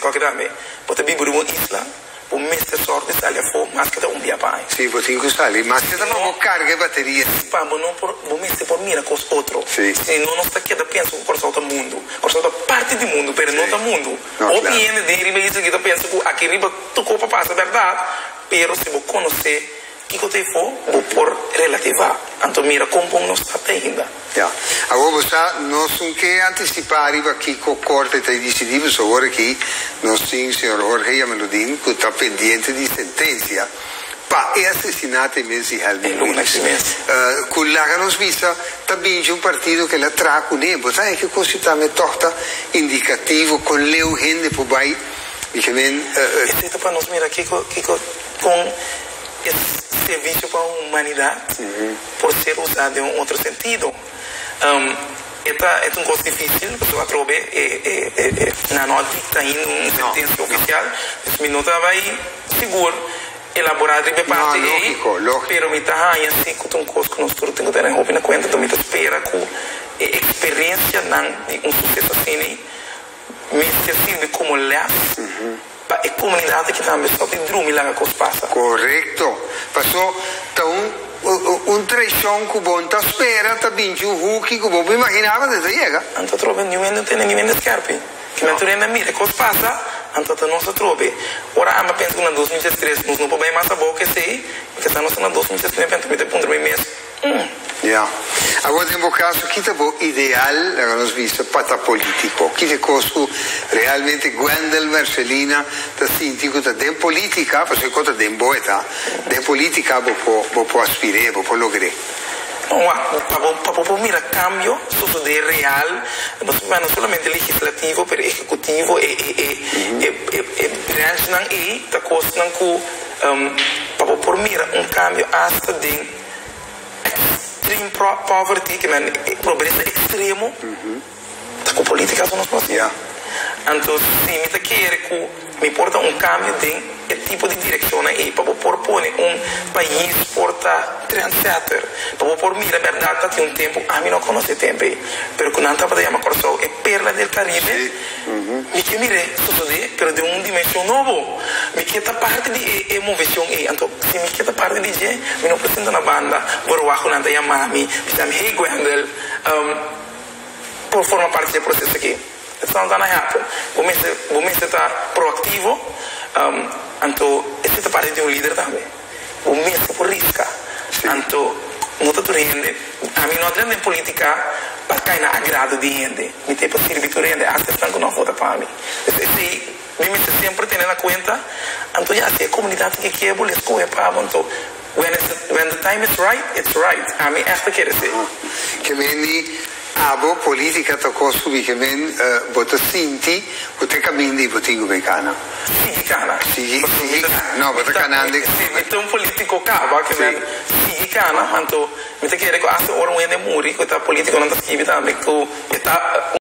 qualquer dame, pode viver uma isla, o mestre sorte sai a fome, mas que dá dia pai. Sim, pode incustar ali, mas se dá uma carga bateria. Pá, mas não por mestre por mira com os outros. Sim. Se não está aqui da pensa por solta mundo, por solta parte do mundo, pero não tá mundo. Ou viene de riba isso que da pensa que aqui riba tu copa passa verdade, pero se você conhecer que eu for, vou por relativar. Então mira como não está ainda. Ja, agora você não são que antecipar aqui com corte e decisivos agora aqui nós temos o senhor Jorge Yameludin que está pendente de sentença para assassinato mesmo de Helmut. Com lá que nós visa também de partido que ele traz com ele, você é que considera torta indicativo com leu gente por baixo e que men. Esse para nós mira aqui com esse serviço para a humanidade por ser usado em outro sentido. É um coisa difícil, porque eu trouxe na nota que está indo uma sentença oficial, esse minuto vai seguro elaborar de parte aí, pero me está aí assim que um coisa que nós temos que ter em conta, também espera que a experiência de um sucesso assim, me serve como leve para a comunidade que também só tem drume lá que passa. Correto. Passou então trechão que bom tá espera tá vindo Hulk que bom imaginava de chega. Anto trobe não tem ninguém de scarpe. Que me turena mira que passa, anto não se trobe. Ora ama penso na 2013, nós não podemos mais saber que sei, porque está nós na 2013 penso que ponto bem mesmo. Ja. Agora tem um caso que tá bom ideal, que nós visto para político. Que é coisa realmente Gwendel Marcelina tá sentindo que tá de política, porque conta de boeta, de política vou aspirar, vou lograr. Para mirar cambio de real, não somente legislativo, mas executivo e branch e da coisa que para mirar cambio hasta de extreme poverty, que é pobreza extremo, com políticas não possível. Então, se me quer que me importa cambio de tipo de direção aí, para propor país porta trendsetter, para propor mira verdade tem tempo, a mim não conhece tempo, mas quando anda para chamar corso é perla del Caribe, me que mire suceder, pero de dimensão novo, me que tá parte de emoção aí, então se me que tá parte de je, me não presenta na banda, por abaixo nanda chamar me chama Hey Gwendel, por forma parte do processo aqui. Isso não está na happen. Você está proativo, então essa parte de líder também. Você por risca. Então, não está tudo rende. A mim não aprende em política para cair na agrado de gente. Me tem para servir tudo rende. Até que não vota para mim. Você sempre tem na conta. Então, já sei a comunidade que quer, vou escolher para então. When the time is right, it's right. A mim esta quer dizer. Que abo politica to costu che men bota sinti o te camindi botingo vegana. Sì, cana. Sì, no, bota canande. Sì, mette un politico cava che men sì, cana, anto mette che ora un ene muri, che ta politico non ta scrivi ta,